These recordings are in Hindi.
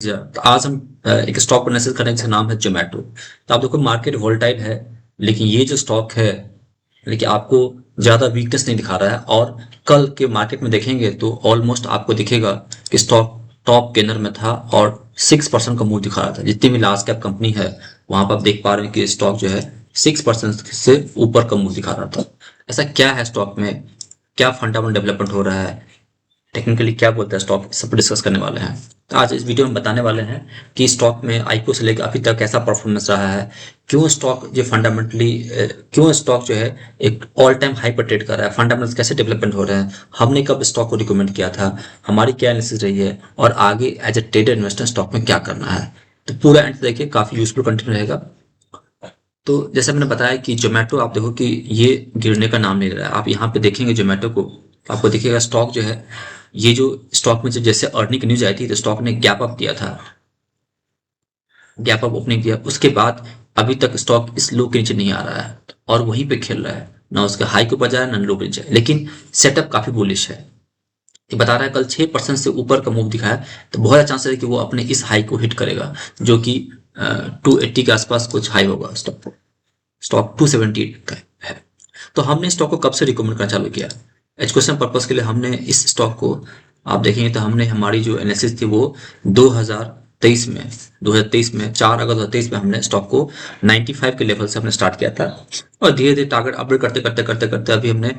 तो आज हम एक स्टॉक एनालिसिस करेंगे जिसका नाम है जोमेटो। तो आप देखो मार्केट वोलेटाइल है, लेकिन ये जो स्टॉक है लेकिन आपको ज़्यादा वीकनेस नहीं दिखा रहा है। और कल के मार्केट में देखेंगे तो ऑलमोस्ट आपको दिखेगा कि स्टॉक टॉप गेनर में था और 6% का मूव दिखा रहा था। जितनी भी लार्ज कैप कंपनी है वहां पर आप देख पा रहे हैं कि स्टॉक जो है 6% से ऊपर का मूव दिखा रहा था। ऐसा क्या है स्टॉक में, क्या फंडामेंटल डेवलपमेंट हो रहा है, टेक्निकली क्या बोलता है स्टॉक, सब डिस्कस करने वाले हैं। तो आज इस वीडियो में बताने वाले हैं कि स्टॉक में आईपीओ से लेकर अभी तक कैसा परफॉर्मेंस रहा है, क्यों स्टॉक जो फंडामेंटली क्यों स्टॉक जो है एक ऑल टाइम हाई पर ट्रेड कर रहा है, फंडामेंटल्स कैसे डेवलपमेंट हो रहे हैं, हमने कब स्टॉक को रिकमेंड किया था, हमारी क्या एनालिसिस रही है और आगे as a trader investor stock में क्या करना है। तो पूरा एंड देखिए, काफी यूजफुल कंटेंट रहेगा। तो जैसे मैंने बताया कि जोमेटो आप देखो कि ये गिरने का नाम नहीं ले रहा है। आप यहाँ पे देखेंगे जोमेटो को, आपको दिखेगा स्टॉक जो है, ये जो स्टॉक में जब जैसे अर्निंग की न्यूज आई थी तो स्टॉक ने गैप अप दिया था, गैप अप ओपनिंग किया, उसके बाद अभी तक स्टॉक इस लो के नीचे नहीं आ रहा है और वहीं पे खेल रहा है, ना उसके हाई के ऊपर जाए ना लो के नीचे, लेकिन सेटअप काफी बुलिश है। ये बता रहा है कल 6% से ऊपर का मूव दिखाया, तो बहुत अच्छा चांस है कि वो अपने इस हाई को हिट करेगा, जो कि 280 के आसपास कुछ हाई होगा। स्टॉक 278 का है। तो हमने स्टॉक को कब से रिकमेंड करना चालू किया, एजुकेशन पर्पस के लिए हमने इस स्टॉक को, आप देखेंगे तो हमने हमारी जो एनालिसिस थी वो 2023 में 4 अगस्त 2023 में हमने स्टॉक को 95 के लेवल से हमने स्टार्ट किया था और धीरे धीरे टारगेट अपडेट करते करते करते करते अभी हमने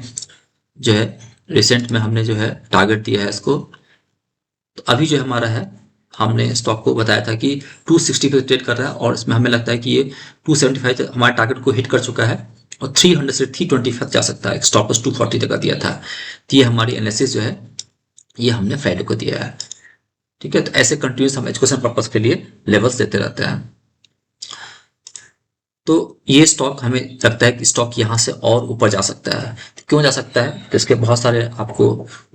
जो है रिसेंट में हमने जो है टारगेट दिया है इसको। तो अभी जो हमारा है, हमने स्टॉक को बताया था कि 260 पे ट्रेड कर रहा है और इसमें हमें लगता है कि ये 275 तक हमारे टारगेट को हिट कर चुका है और 300 से 325 तक जा सकता है। स्टॉप लॉस 240 तक का दिया था। तो ये हमारी एनालिसिस जो है ये हमने फ्राइडे को दिया है। ठीक है, तो ऐसे कंटिन्यूस हम एजुकेशन पर्पज के लिए लेवल्स देते रहते हैं। तो ये स्टॉक हमें लगता है कि स्टॉक यहाँ से और ऊपर जा सकता है। तो क्यों जा सकता है, तो इसके बहुत सारे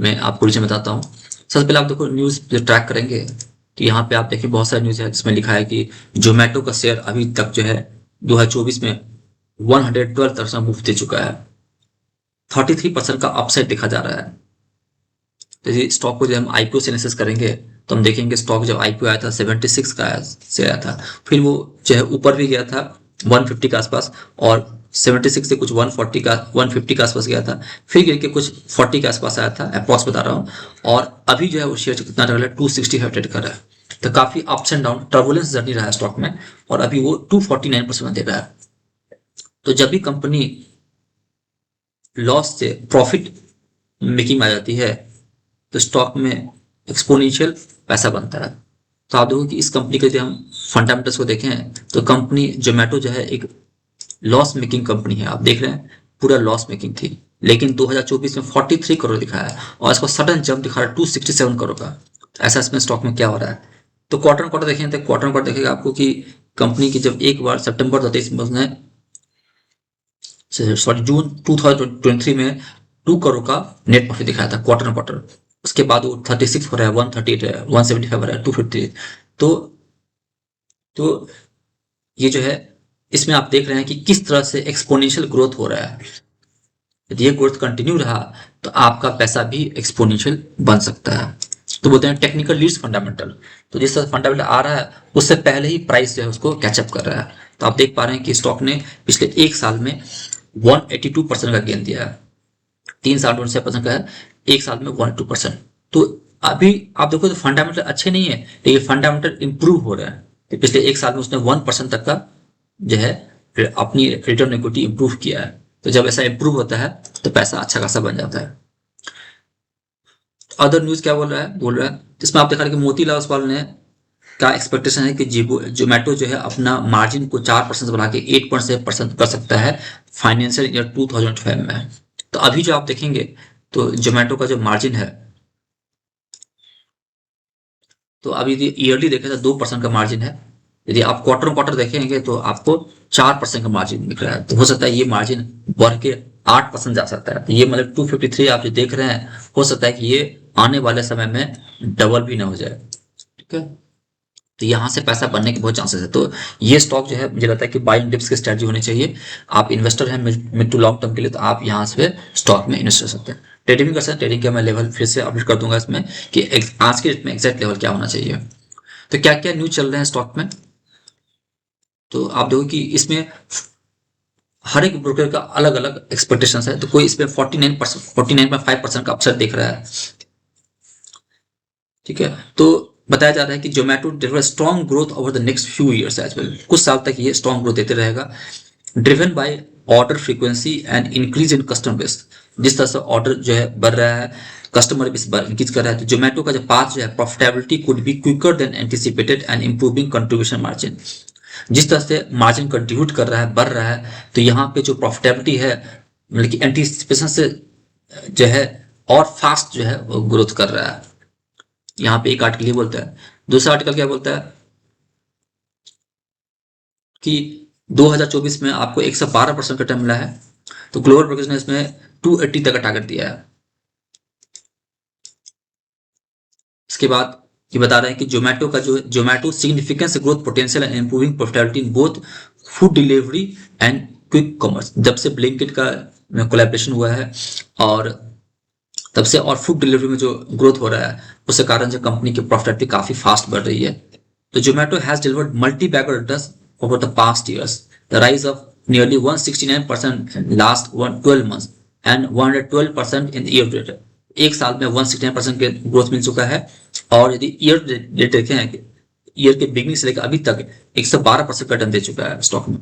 मैं आपको रीजन बताता हूँ। सबसे पहले आप देखो न्यूज जो ट्रैक करेंगे तो यहाँ पे आप देखिए बहुत सारे न्यूज है जिसमें लिखा है कि जोमेटो का शेयर अभी तक जो है 2024 में 112 तक मूव दे चुका है, 33% का अपसाइड देखा जा रहा है। तो ये स्टॉक को जब हम आईपीओ से एनालिसिस करेंगे तो हम देखेंगे स्टॉक जब आईपीओ आया था 76 का से आया था, फिर वो जो है ऊपर भी गया था 150 के आसपास और 76 से कुछ 140 का 150 के आसपास गया था, फिर गिर के कुछ 40 के आसपास आया था, अप्रॉक्स बता रहा हूँ। और अभी जो है वो शेयर कितना रहा है, 265 ट्रेड कर रहा है। तो काफी ups and down turbulence journey रहा है स्टॉक में और अभी वो 249% दे रहा है। तो जब भी कंपनी लॉस से प्रॉफिट मेकिंग आ जाती है तो स्टॉक में एक्सपोनेंशियल पैसा बनता है। तो आप देखो कि इस कंपनी के यदि हम फंडामेंटल्स को देखें तो कंपनी जोमेटो जो है एक लॉस मेकिंग कंपनी है। आप देख रहे हैं पूरा लॉस मेकिंग थी, लेकिन 2024 में 43 करोड़ दिखाया है और इसको सडन जंप दिखा रहा है 267 करोड़ का। तो ऐसा इसमें स्टॉक में क्या हो रहा है। तो क्वार्टर क्वार्टर देखें तो क्वार्टर क्वार्टर देखेगा आपको कि कंपनी की जब एक बार सितंबर 2023 में उसने सॉरी जून 2023 में 2 करोड़ का नेट प्रॉफिट दिखाया था क्वार्टर क्वार्टर। उसके बाद वो 36 हो रहा है, 138 है, 175 हो रहा है, 250। तो तो ये जो है इसमें आप देख रहे हैं कि किस तरह से एक्सपोनेंशियल ग्रोथ हो रहा है। यदि ये ग्रोथ कंटिन्यू रहा तो आपका पैसा भी एक्सपोनेंशियल बन सकता है। तो बोलते हैं टेक्निकल लीड्स फंडामेंटल। तो जिस तरह फंडामेंटल आ रहा है उससे पहले ही प्राइस जो है उसको कैचअप कर रहा है। तो आप देख पा रहे हैं कि स्टॉक ने पिछले एक साल में 182% का गेन दिया है, 3 साल 27% का है, एक साल में 102%। तो अभी आप देखो तो फंडामेंटल अच्छे नहीं है, लेकिन फंडामेंटल इंप्रूव हो रहा है। तो पिछले एक साल में उसने 1% तक का जो है अपनी रिटर्न इक्विटी इंप्रूव किया है। तो जब ऐसा इंप्रूव होता है तो पैसा अच्छा खासा बन जाता है। अदर न्यूज क्या बोल रहा है इसमें आप देखा रहे कि मोतीलाल ओसवाल ने का एक्सपेक्टेशन है कि जोमेटो जो है अपना मार्जिन को 4% से बढ़ा के 8.7% कर सकता है फाइनेंशियल ईयर 2005 में। तो अभी जो आप देखेंगे तो जोमेटो का जो मार्जिन है, तो अभी यदि ईयरली देखें तो 2% का मार्जिन है। यदि आप क्वार्टर क्वार्टर देखेंगे तो आपको 4% का मार्जिन दिख रहा है। तो हो सकता है ये मार्जिन बढ़ के 8% जा सकता है। तो ये मतलब 253 आप जो देख रहे हैं, हो सकता है कि ये आने वाले समय में डबल भी ना हो जाए। ठीक है, तो यहाँ से पैसा बनने के बहुत चांसेस है। तो ये स्टॉक जो है मुझे लगता है कि बाइंग डिप्स की स्ट्रेटजी होनी चाहिए। आप इन्वेस्टर हैं मिड टू लॉन्ग टर्म के लिए, तो आप यहाँ से स्टॉक में इन्वेस्ट कर सकते हैं। ट्रेडिंग भी कर सकते हैं। ट्रेडिंग का मैं लेवल फिर से अपडेट कर दूंगा इसमें कि आज के डेट में एग्जैक्ट लेवल क्या होना चाहिए। तो क्या क्या न्यूज चल रहे हैं स्टॉक में, तो आप देखो कि इसमें हर एक ब्रोकर का अलग अलग एक्सपेक्टेशन है। तो कोई इसमें 49.5% का अपसेट देख रहा है। ठीक है, तो बताया जा रहा है कि Zomato deliver strong growth over the next few years as well, कुछ साल तक ये स्ट्रॉन्ग ग्रोथ देते रहेगा, driven by order frequency and increase in customer base. जिस तरह से ऑर्डर जो है बढ़ रहा है, कस्टमर बेस इंक्रीज कर रहा है, तो जोमेटो का जो पाथ जो है profitability could be quicker than anticipated and improving contribution margin. जिस तरह से मार्जिन कंट्रीब्यूट कर रहा है, बढ़ रहा है, तो यहाँ पे जो प्रॉफिटेबिलिटी है मतलब कि एंटिसिपेशन से जो है और फास्ट जो है वो ग्रोथ कर रहा है। यहाँ पे एक आर्टिकल ये बोलता है। दूसरा आर्टिकल क्या बोलता है कि 2024 में आपको 112% का रिटर्न मिला है, तो ग्लोबल ब्रोकर्स ने इसमें 280 तक का टारगेट दिया है। इसके बाद ये बता रहे हैं कि जोमेटो का जो Zomato significant growth potential and improving profitability in both food delivery and quick commerce. जब से ब्लिंकिट का कोलैबोरेशन हुआ है और तब से और फूड डिलीवरी में जो ग्रोथ हो रहा है, उसके कारण जो कंपनी की प्रॉफिटेबिलिटी काफी फास्ट बढ़ रही है। तो Zomato has delivered multi bagger returns over the past years, the rise of nearly 169% in last 12 months and 112% in year. एक साल में 169% के ग्रोथ मिल चुका है, और यदि ईयर डेट देखें, ईयर के बिगनिंग से लेकर अभी तक 112% का रिटर्न दे चुका है स्टॉक में।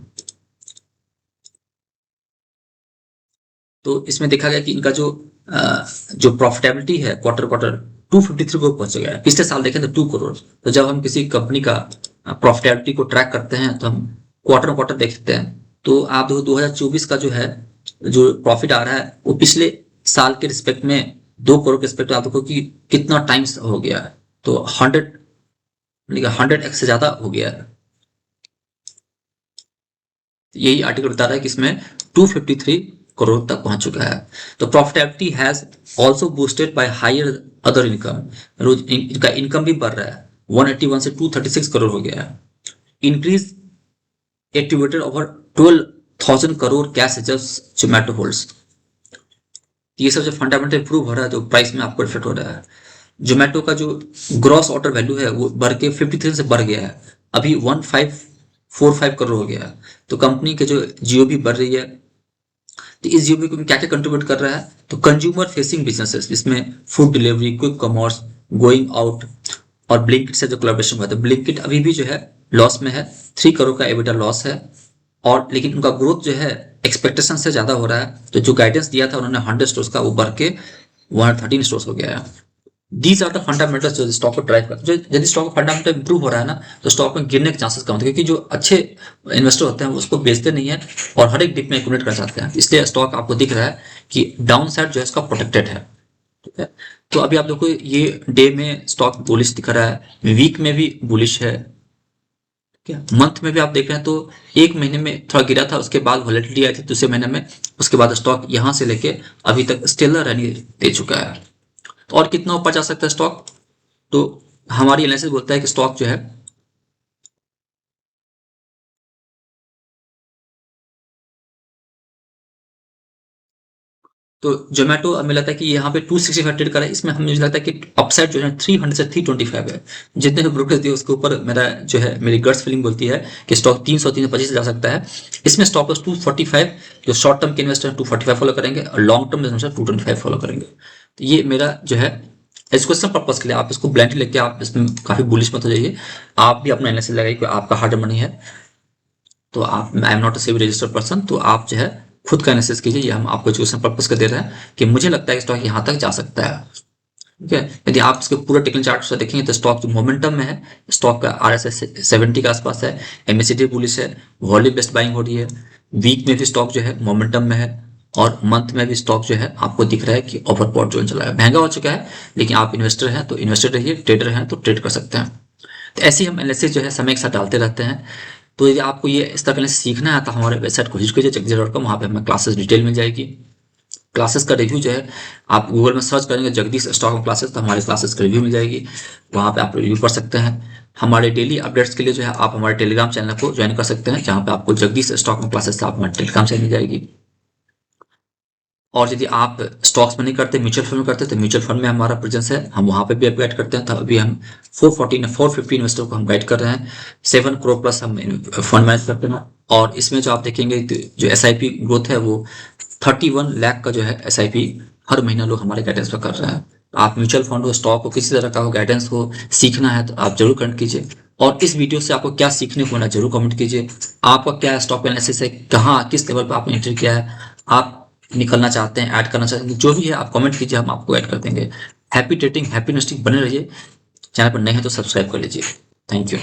तो इसमें देखा गया कि इनका जो प्रॉफिटेबिलिटी है क्वार्टर क्वार्टर 253 को पहुंच गया है। पिछले साल देखें तो 2 करोड़। तो जब हम किसी कंपनी का प्रॉफिटेबिलिटी को ट्रैक करते हैं तो हम क्वार्टर क्वार्टर देखते हैं। तो आप देखो 2024 का जो है जो प्रॉफिट आ रहा है वो पिछले साल के रिस्पेक्ट में 2 करोड़ के रिस्पेक्ट में आप देखो कि कितना टाइम्स हो गया है। तो 100x से ज्यादा हो गया है। यही आर्टिकल बता रहा है कि इसमें 253 करोड़ तक पहुंच चुका है। तो profitability has also boosted by higher other income. रोज इनका इनकम भी बढ़ रहा है, 181 से 236 करोड़ हो गया है। Increase activated over 12,000 crore cash reserves Zomato holds. ये सब जो फंडामेंटल इंप्रूव हो रहा है तो प्राइस में आपको इफेक्ट हो रहा है। जोमेटो का जो ग्रॉस ऑर्डर वैल्यू है वो बढ़ के 53 से बढ़ गया है, अभी 1545 करोड़ हो गया है। तो कंपनी के जो जीओबी बढ़ रही है, तो इस जीओबी को क्या क्या कंट्रीब्यूट कर रहा है, तो कंज्यूमर फेसिंग बिजनेसेस जिसमें food delivery, quick commerce, going out और ब्लिंकिट से जो कोलैबोरेशन हुआ था। ब्लिंकिट अभी भी जो है लॉस में है, 3 करोड़ का एबिटा लॉस है, और लेकिन उनका ग्रोथ जो है एक्सपेक्टेशन से ज्यादा हो रहा है। तो जो गाइडेंस दिया था उन्होंने 100 स्टोर्स का, वो बढ़ के 113 स्टोर्स हो गया है। दीज आर द फंडामेंटल्स जो स्टॉक को ड्राइव कर, जो यदि स्टॉक का फंडामेंटल इंप्रूव हो रहा है ना, तो स्टॉक में गिरने के चांसेस कम होते हैं, क्योंकि जो अच्छे इन्वेस्टर होते हैं वो उसको बेचते नहीं है और हर एक डिप में एक्यूमुलेट कर सकते हैं। इसलिए स्टॉक आपको दिख रहा है कि डाउन साइड जो है इसका प्रोटेक्टेड है। ठीक है, तो अभी आप देखो ये डे में स्टॉक बुलिश दिख रहा है, वीक में भी बुलिश है। ठीक है, मंथ में भी आप देख रहे हैं तो एक महीने में थोड़ा गिरा था, उसके बाद वॉलेटिलिटी आई थी दूसरे महीने में, उसके बाद स्टॉक यहां से लेके अभी तक स्टेलर रैली दे चुका है। तो और कितना ऊपर जा सकता है स्टॉक, तो हमारी एनालिसिस बोलता है कि स्टॉक जो है तो जोमेटो हमें लगता है कि यहाँ पे 265 ट्रेड कर रहा है। इसमें हमें लगता है कि अपसाइड जो है 300 से 325 है। जितने भी ब्रोकर्स दिए उसके ऊपर मेरा जो है मेरी गट्स फीलिंग बोलती है कि स्टॉक 300-325 जा सकता है। इसमें स्टॉप लॉस 245, जो शॉर्ट टर्म के इन्वेस्टर 245 फॉलो करेंगे और लॉन्ग टर्म इन्वेस्टर 225 फॉलो करेंगे। तो ये मेरा जो है एजुकेशन पर्पज के लिए, आप इसको ब्लाइंडली लेके आप इसमें काफी बुलिश मत हो जाइए। आप भी अपना एनालिसिस लगाइए कि आपका हार्ड मनी है, तो आप, I am not a SEBI registered person, तो आप जो है खुद का एनालिसिस कीजिए। ये हम आपको एजुकेशन पर्पज का दे रहे हैं कि मुझे लगता है कि स्टॉक यहाँ तक जा सकता है। ठीक है, यदि आप इसके पूरा टेक्निकल चार्ट से देखेंगे तो स्टॉक जो मोमेंटम में है, स्टॉक का RSI 70 के आसपास है, MACD बुलिश है, वॉल्यूम बेस्ड बाइंग हो रही है, वीक में भी स्टॉक जो है मोमेंटम में है, और मंथ में भी स्टॉक जो है आपको दिख रहा है कि ओवरबॉट जोन चला है। महंगा हो चुका है, लेकिन आप इन्वेस्टर हैं तो इन्वेस्टर रहिए, ट्रेडर हैं तो ट्रेड कर सकते हैं। तो ऐसे ही हम एनालिसिस जो है समय के साथ डालते रहते हैं। तो यदि आपको ये इस तरह से सीखना है तो हमारे वेबसाइट को विजिट कीजिए jagdish.com। वहाँ पे हमें क्लासेस डिटेल मिल जाएगी। क्लासेस का रिव्यू जो है आप गूगल में सर्च करेंगे जगदीश स्टॉक क्लासेस, तो हमारे क्लासेस का रिव्यू मिल जाएगी, वहाँ पे आप रिव्यू पढ़ सकते हैं। हमारे डेली अपडेट्स के लिए जो है आप हमारे टेलीग्राम चैनल को ज्वाइन कर सकते हैं, जहाँ पे आपको जगदीश स्टॉक क्लासेस आप हमारे टेलीग्राम चैनल मिल जाएगी। और यदि आप स्टॉक्स में नहीं करते, म्यूचुअल फंड में करते, तो म्यूचुअल फंड में हमारा प्रेजेंस है, हम वहाँ पे भी अब गाइड करते हैं। तो अभी हम 450 इन्वेस्टर को हम गाइड कर रहे हैं, 7 करोड़ प्लस हम फंड मैनेज करते हैं। और इसमें जो आप देखेंगे जो SIP ग्रोथ है वो 31 लाख का जो है SIP हर महीना लोग हमारे गाइडेंस पर कर रहे हैं। आप म्यूचुअल फंड हो, स्टॉक हो, किसी तरह का हो, गाइडेंस हो, सीखना है तो आप जरूर कनेक्ट कीजिए। और इस वीडियो से आपको क्या सीखने को मिला जरूर कमेंट कीजिए। आपका क्या स्टॉक एनालिसिस है, कहाँ किस लेवल पर आपने एंट्री किया है, आप निकलना चाहते हैं, ऐड करना चाहते हैं, जो भी है आप कमेंट कीजिए, हम आपको ऐड कर देंगे। हैप्पी ट्रेडिंग, हैप्पी इन्वेस्टिंग बने रहिए। चैनल पर नए हैं तो सब्सक्राइब कर लीजिए। Thank you.